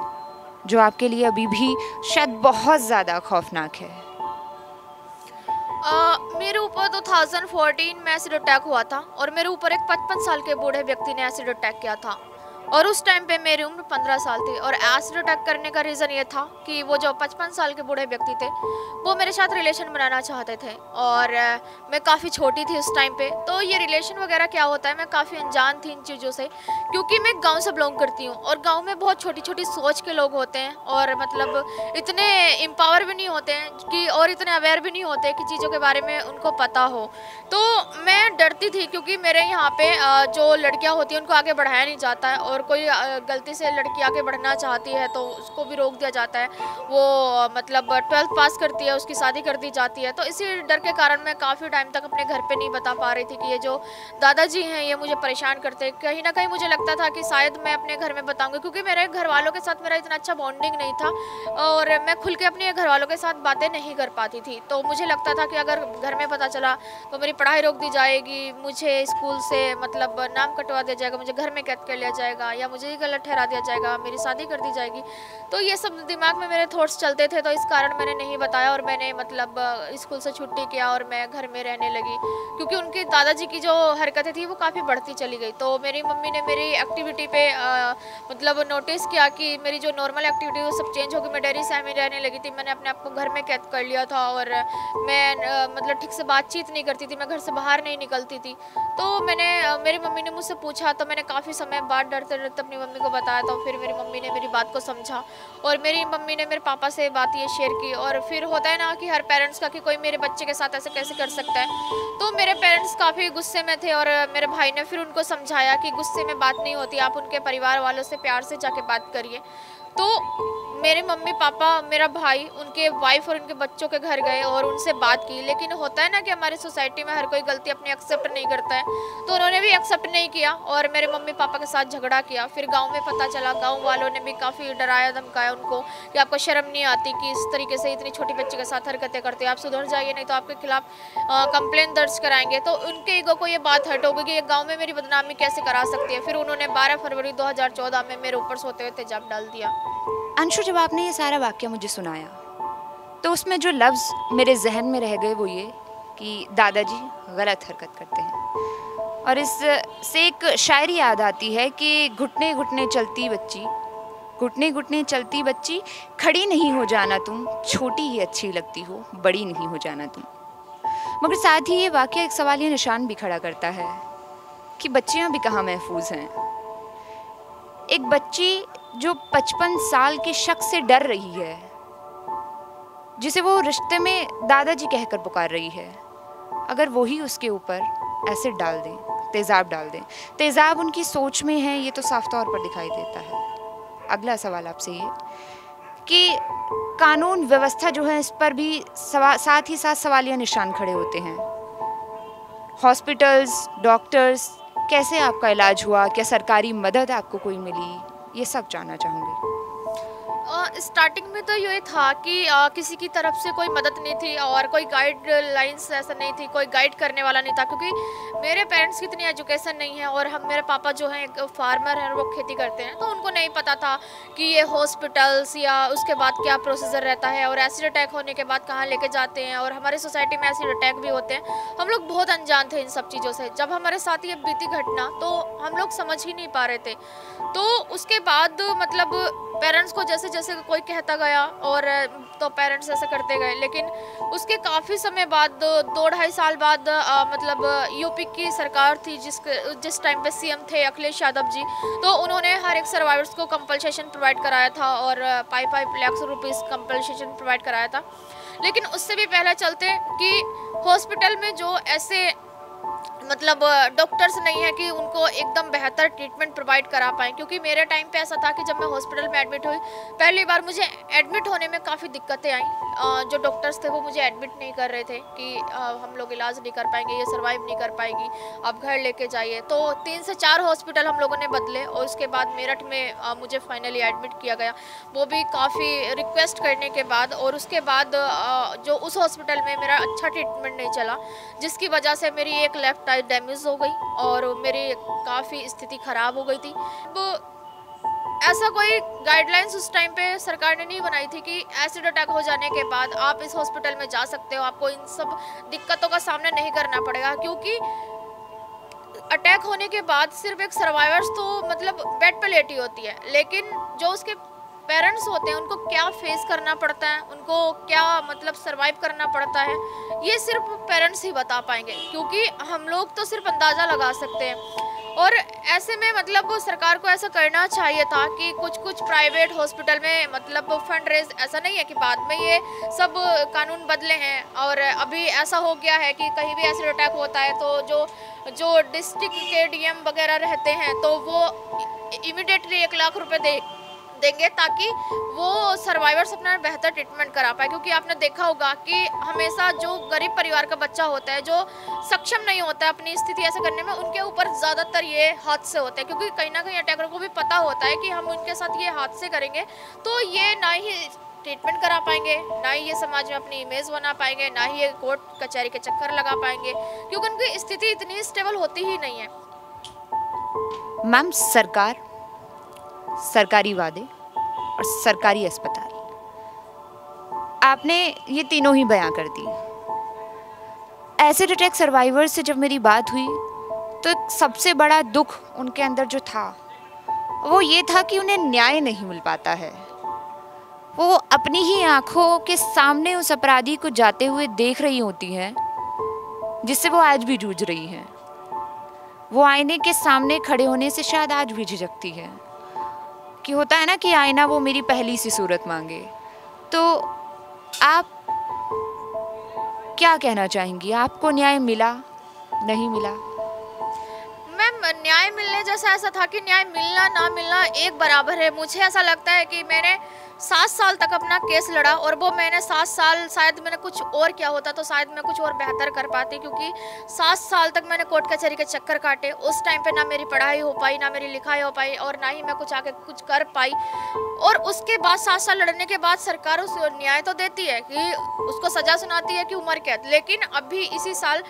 जो आपके लिए अभी भी शायद बहुत ज़्यादा खौफनाक है। मेरे ऊपर 2014 में एसिड अटैक हुआ था और मेरे ऊपर एक 55 साल के बूढ़े व्यक्ति ने एसिड अटैक किया था। और उस टाइम पे मेरी उम्र 15 साल थी। और एसिड अटैक करने का रीज़न ये था कि वो जो 55 साल के बूढ़े व्यक्ति थे वो मेरे साथ रिलेशन बनाना चाहते थे, और मैं काफ़ी छोटी थी उस टाइम पे। तो ये रिलेशन वगैरह क्या होता है, मैं काफ़ी अनजान थी इन चीज़ों से, क्योंकि मैं गांव से बिलोंग करती हूँ और गांव में बहुत छोटी छोटी सोच के लोग होते हैं, और मतलब इतने एम्पावर भी नहीं होते हैं कि, और इतने अवेयर भी नहीं होते कि चीज़ों के बारे में उनको पता हो। तो मैं डरती थी, क्योंकि मेरे यहाँ पे जो लड़कियाँ होती हैं उनको आगे बढ़ाया नहीं जाता है, और कोई गलती से लड़की आगे बढ़ना चाहती है तो उसको भी रोक दिया जाता है। वो मतलब 12th पास करती है, उसकी शादी कर दी जाती है। तो इसी डर के कारण मैं काफ़ी टाइम तक अपने घर पे नहीं बता पा रही थी कि ये जो दादाजी हैं ये मुझे परेशान करते हैं। कहीं ना कहीं मुझे लगता था कि शायद मैं अपने घर में बताऊंगी, क्योंकि मेरे घर वालों के साथ मेरा इतना अच्छा बॉन्डिंग नहीं था, और मैं खुल के अपने घर वालों के साथ बातें नहीं कर पाती थी। तो मुझे लगता था कि अगर घर में पता चला तो मेरी पढ़ाई रोक दी जाएगी, मुझे स्कूल से मतलब नाम कटवा दिया जाएगा, मुझे घर में कैद कर लिया जाएगा, या मुझे ही गलत ठहरा दिया जाएगा, मेरी शादी कर दी जाएगी। तो ये सब दिमाग में मेरे थॉट्स चलते थे, तो इस कारण मैंने नहीं बताया, और मैंने मतलब स्कूल से छुट्टी किया और मैं घर में रहने लगी, क्योंकि उनके दादाजी की जो हरकतें थी वो काफ़ी बढ़ती चली गई। तो मेरी मम्मी ने मेरी एक्टिविटी पे मतलब नोटिस किया कि मेरी जो नॉर्मल एक्टिविटी वो सब चेंज होगी, मैं डेयरी से में रहने लगी थी, मैंने अपने आप को घर में कैद कर लिया था, और मैं मतलब ठीक से बातचीत नहीं करती थी, मैं घर से बाहर नहीं निकलती थी। तो मैंने मेरी मम्मी ने मुझसे पूछा, तो मैंने काफ़ी समय बाद डरते डरते अपनी मम्मी को बताया। तो फिर मेरी मम्मी ने मेरी बात को समझा, और मेरी मम्मी ने मेरे पापा से बात ये शेयर की। और फिर होता है ना कि हर पेरेंट्स का कि कोई मेरे बच्चे के साथ ऐसे कैसे कर सकता है। तो मेरे पेरेंट्स काफ़ी गुस्से में थे, और मेरे भाई ने फिर उनको समझाया कि गुस्से में बात नहीं होती, आप उनके परिवार वालों से प्यार से जाके बात करिए। तो मेरे मम्मी पापा, मेरा भाई, उनके वाइफ और उनके बच्चों के घर गए और उनसे बात की। लेकिन होता है ना कि हमारी सोसाइटी में हर कोई गलती अपनी एक्सेप्ट नहीं करता है, तो उन्होंने भी एक्सेप्ट नहीं किया और मेरे मम्मी पापा के साथ झगड़ा किया। फिर गांव में पता चला, गांव वालों ने भी काफ़ी डराया धमकाया उनको कि आपको शर्म नहीं आती कि इस तरीके से इतनी छोटी बच्ची के साथ हरकतें करते हो, आप सुधर जाइए नहीं तो आपके खिलाफ कंप्लेन दर्ज कराएंगे। तो उनके ईगो को ये बात हट हो गई कि ये गाँव में मेरी बदनामी कैसे करा सकती है। फिर उन्होंने 12 फरवरी 2014 में मेरे ऊपर सोते हुए तेजाब डाल दिया। अंशु, जब आपने ये सारा वाक्य मुझे सुनाया तो उसमें जो लफ्ज़ मेरे जहन में रह गए वो ये कि दादाजी गलत हरकत करते हैं। और इस से एक शायरी याद आती है कि घुटने घुटने चलती बच्ची, घुटने घुटने चलती बच्ची, खड़ी नहीं हो जाना तुम, छोटी ही अच्छी लगती हो, बड़ी नहीं हो जाना तुम। मगर साथ ही ये वाक्य एक सवालिया निशान भी खड़ा करता है कि बच्चियाँ भी कहाँ महफूज हैं। एक बच्ची जो 55 साल के शख्स से डर रही है, जिसे वो रिश्ते में दादाजी कहकर पुकार रही है, अगर वही उसके ऊपर एसिड डाल दें, तेज़ाब डाल दें, तेज़ाब उनकी सोच में है, ये तो साफ तौर पर दिखाई देता है। अगला सवाल आपसे ये कि कानून व्यवस्था जो है इस पर भी साथ ही साथ सवालिया निशान खड़े होते हैं। हॉस्पिटल्स, डॉक्टर्स, कैसे आपका इलाज हुआ, क्या सरकारी मदद आपको कोई मिली, ये सब जानना चाहूँगी। स्टार्टिंग में तो ये था कि किसी की तरफ से कोई मदद नहीं थी और कोई गाइडलाइंस ऐसा नहीं थी, कोई गाइड करने वाला नहीं था, क्योंकि मेरे पेरेंट्स की इतनी एजुकेशन नहीं है और मेरे पापा जो हैं एक फार्मर हैं, वो खेती करते हैं, तो उनको नहीं पता था कि ये हॉस्पिटल्स या उसके बाद क्या प्रोसीजर रहता है और एसिड अटैक होने के बाद कहाँ लेके जाते हैं, और हमारी सोसाइटी में एसिड अटैक भी होते हैं। हम लोग बहुत अनजान थे इन सब चीज़ों से। जब हमारे साथ ये बीती घटना तो हम लोग समझ ही नहीं पा रहे थे। तो उसके बाद मतलब पेरेंट्स को जैसे जैसे कोई कहता गया और तो पेरेंट्स ऐसा करते गए। लेकिन उसके काफ़ी समय बाद 2-2.5 साल बाद मतलब यूपी की सरकार थी जिस टाइम पे सीएम थे अखिलेश यादव जी, तो उन्होंने हर एक सर्वाइवर्स को कंपनसेशन प्रोवाइड कराया था और 5 लाख रुपीज़ कंपनसेशन प्रोवाइड कराया था। लेकिन उससे भी पहले चलते कि हॉस्पिटल में जो ऐसे मतलब डॉक्टर्स नहीं है कि उनको एकदम बेहतर ट्रीटमेंट प्रोवाइड करा पाएँ, क्योंकि मेरे टाइम पे ऐसा था कि जब मैं हॉस्पिटल में एडमिट हुई पहली बार मुझे एडमिट होने में काफ़ी दिक्कतें आईं। जो डॉक्टर्स थे वो मुझे एडमिट नहीं कर रहे थे कि हम लोग इलाज नहीं कर पाएंगे, ये सर्वाइव नहीं कर पाएगी, आप घर लेके जाइए। तो 3 से 4 हॉस्पिटल हम लोगों ने बदले और उसके बाद मेरठ में मुझे फाइनली एडमिट किया गया, वो भी काफ़ी रिक्वेस्ट करने के बाद। और उसके बाद जो उस हॉस्पिटल में मेरा अच्छा ट्रीटमेंट नहीं चला, जिसकी वजह से मेरी एक लेफ्ट आई डैमेज हो गई और मेरी काफ़ी स्थिति ख़राब हो गई थी। तो ऐसा कोई गाइडलाइंस उस टाइम पे सरकार ने नहीं बनाई थी कि एसिड अटैक हो जाने के बाद आप इस हॉस्पिटल में जा सकते हो, आपको इन सब दिक्कतों का सामना नहीं करना पड़ेगा। क्योंकि अटैक होने के बाद सिर्फ एक सर्वाइवर्स तो मतलब बेड पे लेटी होती है, लेकिन जो उसके पेरेंट्स होते हैं उनको क्या फेस करना पड़ता है, उनको क्या मतलब सरवाइव करना पड़ता है, ये सिर्फ पेरेंट्स ही बता पाएंगे, क्योंकि हम लोग तो सिर्फ अंदाज़ा लगा सकते हैं। और ऐसे में मतलब सरकार को ऐसा करना चाहिए था कि कुछ प्राइवेट हॉस्पिटल में मतलब फंड रेज, ऐसा नहीं है कि बाद में ये सब कानून बदले हैं और अभी ऐसा हो गया है कि कहीं भी एसिड अटैक होता है तो जो डिस्ट्रिक्ट के डीएम वगैरह रहते हैं तो वो इमिडिएटली 1 लाख रुपए देंगे ताकि वो सर्वाइवर्स अपना बेहतर ट्रीटमेंट करा पाए। क्योंकि आपने देखा होगा कि हमेशा जो गरीब परिवार का बच्चा होता है, जो सक्षम नहीं होता है अपनी स्थिति ऐसे करने में, उनके ऊपर ज़्यादातर ये हादसे होते हैं, क्योंकि कहीं ना कहीं अटैकर को भी पता होता है कि हम उनके साथ ये हादसे करेंगे तो ये ना ही ट्रीटमेंट करा पाएंगे, ना ही ये समाज में अपनी इमेज बना पाएंगे, ना ही ये कोर्ट कचहरी के चक्कर लगा पाएंगे, क्योंकि उनकी स्थिति इतनी स्टेबल होती ही नहीं है। मैम, सरकारी वादे और सरकारी अस्पताल, आपने ये तीनों ही बयां कर दी। एसिड अटैक सर्वाइवर से जब मेरी बात हुई तो एक सबसे बड़ा दुख उनके अंदर जो था वो ये था कि उन्हें न्याय नहीं मिल पाता है। वो अपनी ही आंखों के सामने उस अपराधी को जाते हुए देख रही होती हैं जिससे वो आज भी जूझ रही हैं। वो आईने के सामने खड़े होने से शायद आज भी झिझकती है कि होता है ना कि आईना वो मेरी पहली सी सूरत मांगे। तो आप क्या कहना चाहेंगी? आपको न्याय मिला, नहीं मिला? मैम, न्याय मिलने जैसा ऐसा था कि न्याय मिलना ना मिलना एक बराबर है। मुझे ऐसा लगता है कि मैंने 7 साल तक अपना केस लड़ा और वो मैंने 7 साल, शायद मैंने कुछ और किया होता तो शायद मैं कुछ और बेहतर कर पाती, क्योंकि 7 साल तक मैंने कोर्ट कचहरी के चक्कर काटे। उस टाइम पे ना मेरी पढ़ाई हो पाई, ना मेरी लिखाई हो पाई और ना ही मैं कुछ आगे कुछ कर पाई। और उसके बाद 7 साल लड़ने के बाद सरकार उस न्याय तो देती है कि उसको सजा सुनाती है कि उम्र कैद, लेकिन अभी इसी साल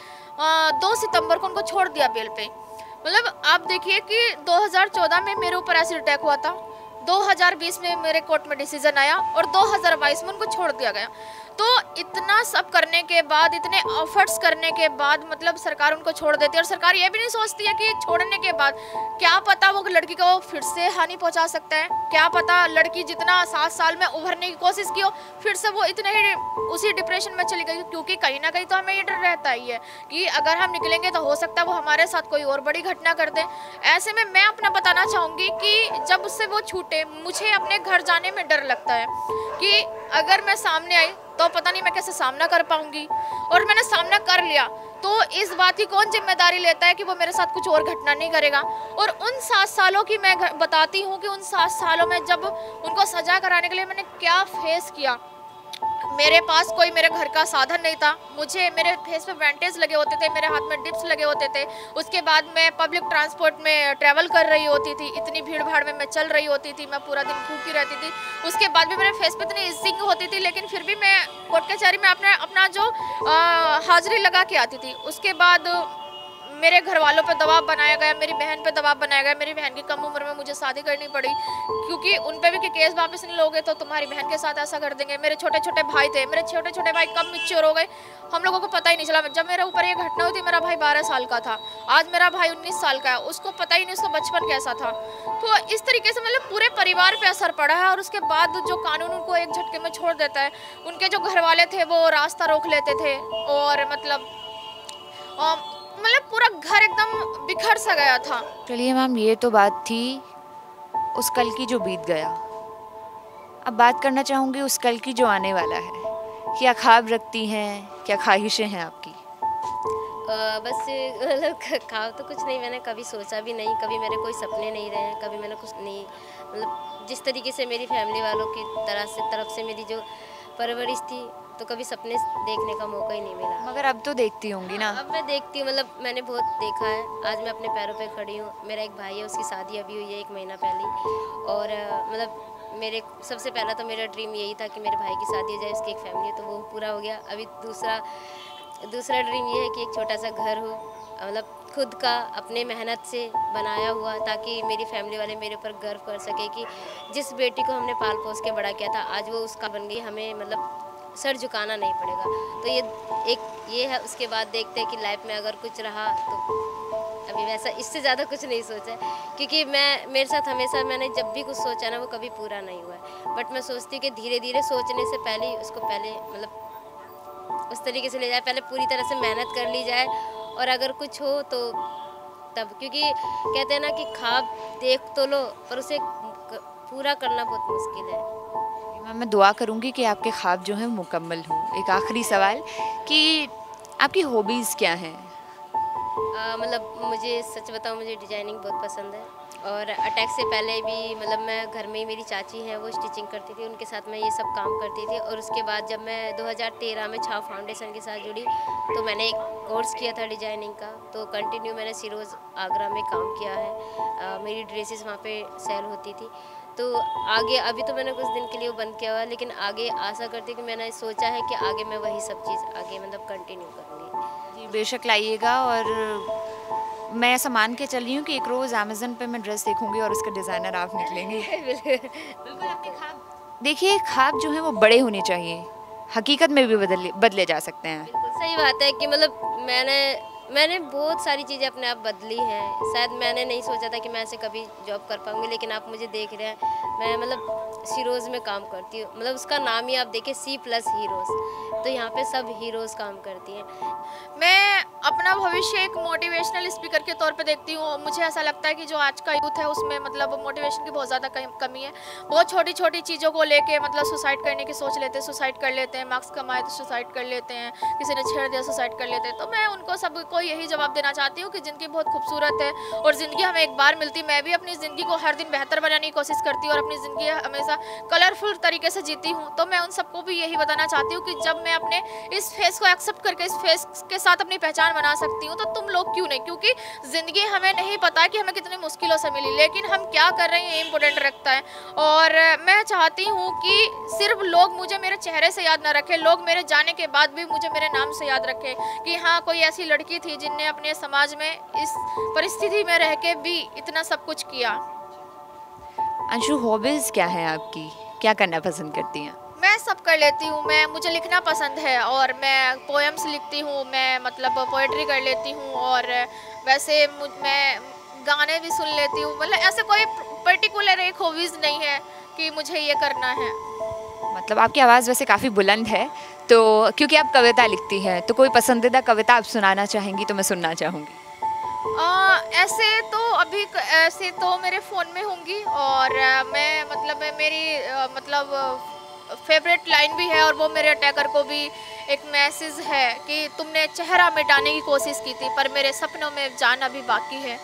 2 सितंबर को उनको छोड़ दिया बेल पे। मतलब आप देखिए कि 2014 में मेरे ऊपर एसिड अटैक हुआ था, 2020 में मेरे कोर्ट में डिसीजन आया और 2022 में उनको छोड़ दिया गया। तो इतना सब करने के बाद, इतने एफर्ट्स करने के बाद मतलब सरकार उनको छोड़ देती है। और सरकार ये भी नहीं सोचती है कि छोड़ने के बाद क्या पता वो लड़की को फिर से हानि पहुंचा सकता है, क्या पता लड़की जितना 7 साल में उभरने की कोशिश की हो फिर से वो इतने ही उसी डिप्रेशन में चली गई। क्योंकि कहीं ना कहीं तो हमें ये डर रहता ही है कि अगर हम निकलेंगे तो हो सकता है वो हमारे साथ कोई और बड़ी घटना कर दे। ऐसे में मैं अपना बताना चाहूँगी कि जब उससे वो छूटे, मुझे अपने घर जाने में डर लगता है कि अगर मैं सामने आई तो पता नहीं मैं कैसे सामना कर पाऊंगी, और मैंने सामना कर लिया तो इस बात की कौन जिम्मेदारी लेता है कि वो मेरे साथ कुछ और घटना नहीं करेगा। और उन 7 सालों की मैं बताती हूँ कि उन 7 सालों में जब उनको सजा कराने के लिए मैंने क्या फेस किया। मेरे पास कोई मेरे घर का साधन नहीं था, मुझे मेरे फेस पे बैंडेज लगे होते थे, मेरे हाथ में डिप्स लगे होते थे। उसके बाद मैं पब्लिक ट्रांसपोर्ट में ट्रैवल कर रही होती थी, इतनी भीड़ भाड़ में मैं चल रही होती थी, मैं पूरा दिन भूखी रहती थी। उसके बाद भी मेरे फेस पे इतनी इचिंग होती थी, लेकिन फिर भी मैं कोर्ट कचहरी में अपना जो हाजिरी लगा के आती थी। उसके बाद मेरे घर वालों पे दबाव बनाया गया, मेरी बहन पे दबाव बनाया गया। मेरी बहन की कम उम्र में मुझे शादी करनी पड़ी, क्योंकि उन पे भी कि केस वापस नहीं लोगे तो तुम्हारी बहन के साथ ऐसा कर देंगे। मेरे छोटे छोटे भाई थे, मेरे छोटे छोटे भाई कब मैच्योर हो गए हम लोगों को पता ही नहीं चला। जब मेरे ऊपर ये घटना हुई थी मेरा भाई 12 साल का था, आज मेरा भाई 19 साल का है, उसको पता ही नहीं उसका बचपन कैसा था। तो इस तरीके से मतलब पूरे परिवार पे असर पड़ा है। और उसके बाद जो कानून उनको एक झटके में छोड़ देता है, उनके जो घर वाले थे वो रास्ता रोक लेते थे और मतलब पूरा घर एकदम बिखर सा गया था। चलिए मैम, ये तो बात थी उस कल की जो बीत गया। अब बात करना चाहूँगी उस कल की जो आने वाला है। क्या ख्वाब रखती हैं, क्या ख्वाहिशें हैं आपकी? बस मतलब ख्वाब तो कुछ नहीं, मैंने कभी सोचा भी नहीं, कभी मेरे कोई सपने नहीं रहे हैं, कभी मैंने कुछ नहीं, मतलब जिस तरीके से मेरी फैमिली वालों की तरफ से मेरी जो परवरिश थी तो कभी सपने देखने का मौका ही नहीं मिला। मगर अब तो देखती होंगी ना? अब मैं देखती हूँ, मतलब मैंने बहुत देखा है। आज मैं अपने पैरों पे खड़ी हूँ। मेरा एक भाई है, उसकी शादी अभी हुई है 1 महीना पहले। और मतलब मेरे सबसे पहला तो मेरा ड्रीम यही था कि मेरे भाई की शादी हो जाए, उसकी एक फैमिली है, तो वो पूरा हो गया। अभी दूसरा ड्रीम ये है कि एक छोटा सा घर हो, मतलब खुद का अपने मेहनत से बनाया हुआ, ताकि मेरी फैमिली वाले मेरे ऊपर गर्व कर सके कि जिस बेटी को हमने पाल पोस के बड़ा किया था आज वो उसका बन गई, हमें मतलब सर झुकाना नहीं पड़ेगा। तो ये है। उसके बाद देखते हैं कि लाइफ में अगर कुछ रहा तो अभी वैसा इससे ज़्यादा कुछ नहीं सोचा है, क्योंकि मेरे साथ हमेशा मैंने जब भी कुछ सोचा ना वो कभी पूरा नहीं हुआ है। बट मैं सोचती हूँ कि धीरे धीरे सोचने से पहले ही उसको पहले मतलब उस तरीके से ले जाए, पहले पूरी तरह से मेहनत कर ली जाए और अगर कुछ हो तो तब, क्योंकि कहते हैं ना कि ख्वाब देख तो लो पर उसे पूरा करना बहुत मुश्किल है। मैम मैं दुआ करूँगी कि आपके ख्वाब जो हैं मुकम्मल हों। एक आखिरी सवाल कि आपकी हॉबीज़ क्या हैं? मतलब मुझे सच बताऊं, मुझे डिजाइनिंग बहुत पसंद है और अटैक से पहले भी मतलब मैं घर में ही, मेरी चाची हैं वो स्टिचिंग करती थी, उनके साथ मैं ये सब काम करती थी। और उसके बाद जब मैं 2013 में छाव फाउंडेशन के साथ जुड़ी तो मैंने एक कोर्स किया था डिजाइनिंग का, तो कंटिन्यू मैंने सिरोज़ आगरा में काम किया है। मेरी ड्रेसेस वहाँ पे सेल होती थी। तो आगे अभी तो मैंने कुछ दिन के लिए वो बंद किया हुआ है, लेकिन आगे आशा करती हूँ कि मैंने सोचा है कि आगे मैं वही सब चीज़ आगे मतलब कंटिन्यू करूँगी। जी बेशक लाइएगा। और मैं ऐसा मान के चल रही हूँ कि एक रोज़ अमेज़न पे मैं ड्रेस देखूंगी और उसका डिज़ाइनर आप निकलेंगे। बिल्कुल आपके ख्वाब, देखिए ख्वाब जो हैं वो बड़े होने चाहिए, हकीकत में भी बदले जा सकते हैं। बिल्कुल सही बात है कि मतलब मैंने बहुत सारी चीज़ें अपने आप बदली हैं। शायद मैंने नहीं सोचा था कि मैं ऐसे कभी जॉब कर पाऊँगी, लेकिन आप मुझे देख रहे हैं, मैं मतलब हीरोज़ में काम करती हूँ। मतलब उसका नाम ही आप देखिए C+ हीरोज़, तो यहाँ पे सब हीरोज़ काम करती हैं। मैं अपना भविष्य एक मोटिवेशनल स्पीकर के तौर पे देखती हूँ। मुझे ऐसा लगता है कि जो आज का यूथ है उसमें मतलब मोटिवेशन की बहुत ज़्यादा कमी है। बहुत छोटी छोटी चीज़ों को लेके मतलब सुसाइड करने की सोच लेते हैं, सुसाइड कर लेते हैं, मार्क्स कमाए तो सुसाइड कर लेते हैं, किसी ने छेड़ दिया सुसाइड कर लेते हैं। तो मैं उनको सबको यही जवाब देना चाहती हूँ कि ज़िंदगी बहुत खूबसूरत है और ज़िंदगी हमें एक बार मिलती। मैं भी अपनी ज़िंदगी को हर दिन बेहतर बनाने की कोशिश करती हूँ और अपनी ज़िंदगी हमेशा कलरफुल तरीके से जीती हूँ। तो मैं उन सबको भी यही बताना चाहती हूँ कि जब मैं अपने इस फेस को एक्सेप्ट करके इस फेस के साथ अपनी पहचान बना सकती हूँ तो तुम लोग क्यों नहीं, क्योंकि ज़िंदगी हमें नहीं पता कि हमें कितनी मुश्किलों से मिली, लेकिन हम क्या कर रहे हैं ये इम्पोर्टेंट रखता है। और मैं चाहती हूँ कि सिर्फ लोग मुझे मेरे चेहरे से याद ना रखें, लोग मेरे जाने के बाद भी मुझे मेरे नाम से याद रखें कि हाँ कोई ऐसी लड़की थी जिनने अपने समाज में इस परिस्थिति में रह के भी इतना सब कुछ किया। अंशु हॉबीज़ क्या है आपकी, क्या करना पसंद करती हैं? मैं सब कर लेती हूँ। मुझे लिखना पसंद है और मैं पोएम्स लिखती हूँ, मैं मतलब पोएट्री कर लेती हूँ और वैसे मैं गाने भी सुन लेती हूँ। मतलब ऐसे कोई पर्टिकुलर एक हॉबीज़ नहीं है कि मुझे ये करना है। मतलब आपकी आवाज़ वैसे काफ़ी बुलंद है, तो क्योंकि आप कविता लिखती हैं तो कोई पसंदीदा कविता आप सुनाना चाहेंगी तो मैं सुनना चाहूँगी। ऐसे तो मेरे फ़ोन में होंगी और मैं मतलब मेरी मतलब फेवरेट लाइन भी है और वो मेरे अटैकर को भी एक मैसेज है कि तुमने चेहरा मिटाने की कोशिश की थी पर मेरे सपनों में जान अभी बाकी है।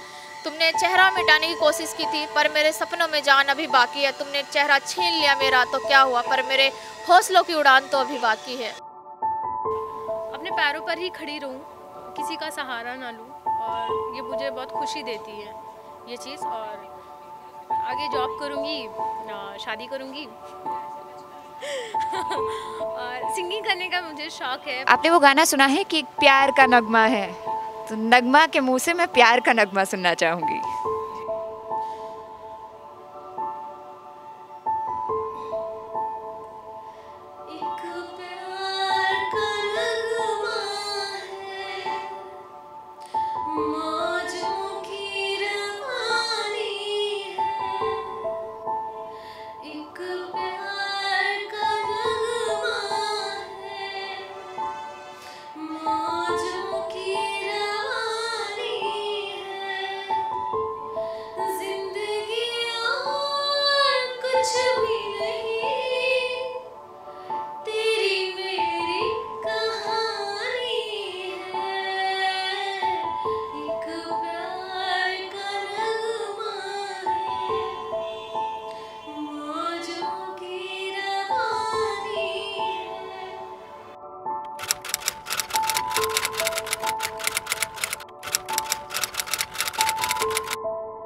तुमने चेहरा मिटाने की कोशिश की थी पर मेरे सपनों में जान अभी बाकी है। तुमने चेहरा छीन लिया मेरा तो क्या हुआ, पर मेरे हौसलों की उड़ान तो अभी बाकी है। अपने पैरों पर ही खड़ी रहूं, किसी का सहारा ना लूं, और ये मुझे बहुत खुशी देती है ये चीज़। और आगे जॉब करूंगी, शादी करूंगी और सिंगिंग करने का मुझे शौक है। आपने वो गाना सुना है कि प्यार का नगमा है, तो नगमा के मुंह से मैं प्यार का नगमा सुनना चाहूँगी।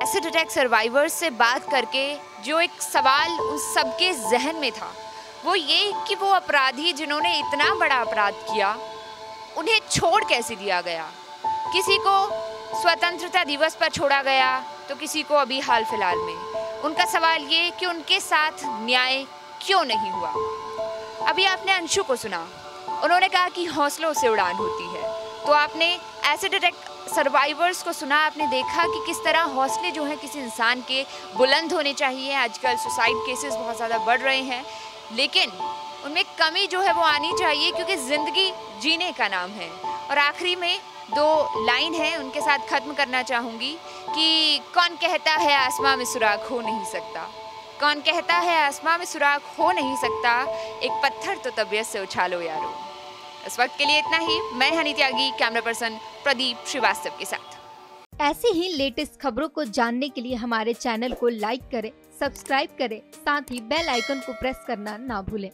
एसिड अटैक सर्वाइवर्स से बात करके जो एक सवाल उन सबके जहन में था वो ये कि वो अपराधी जिन्होंने इतना बड़ा अपराध किया उन्हें छोड़ कैसे दिया गया। किसी को स्वतंत्रता दिवस पर छोड़ा गया तो किसी को अभी हाल फिलहाल में। उनका सवाल ये कि उनके साथ न्याय क्यों नहीं हुआ। अभी आपने अंशु को सुना, उन्होंने कहा कि हौसलों से उड़ान होती है, तो आपने एसिड अटैक सर्वाइवर्स को सुना, आपने देखा कि किस तरह हौसले जो हैं किसी इंसान के बुलंद होने चाहिए। आजकल सुसाइड केसेस बहुत ज़्यादा बढ़ रहे हैं, लेकिन उनमें कमी जो है वो आनी चाहिए, क्योंकि ज़िंदगी जीने का नाम है। और आखिरी में 2 लाइन है, उनके साथ ख़त्म करना चाहूँगी कि कौन कहता है आसमां में सुराख हो नहीं सकता, कौन कहता है आसमां में सुराख हो नहीं सकता, एक पत्थर तो तबीयत से उछालो यारो। इस वक्त के लिए इतना ही। मैं हनी त्यागी, कैमरा पर्सन प्रदीप श्रीवास्तव के साथ। ऐसे ही लेटेस्ट खबरों को जानने के लिए हमारे चैनल को लाइक करें, सब्सक्राइब करें, साथ ही बेल आइकन को प्रेस करना ना भूलें।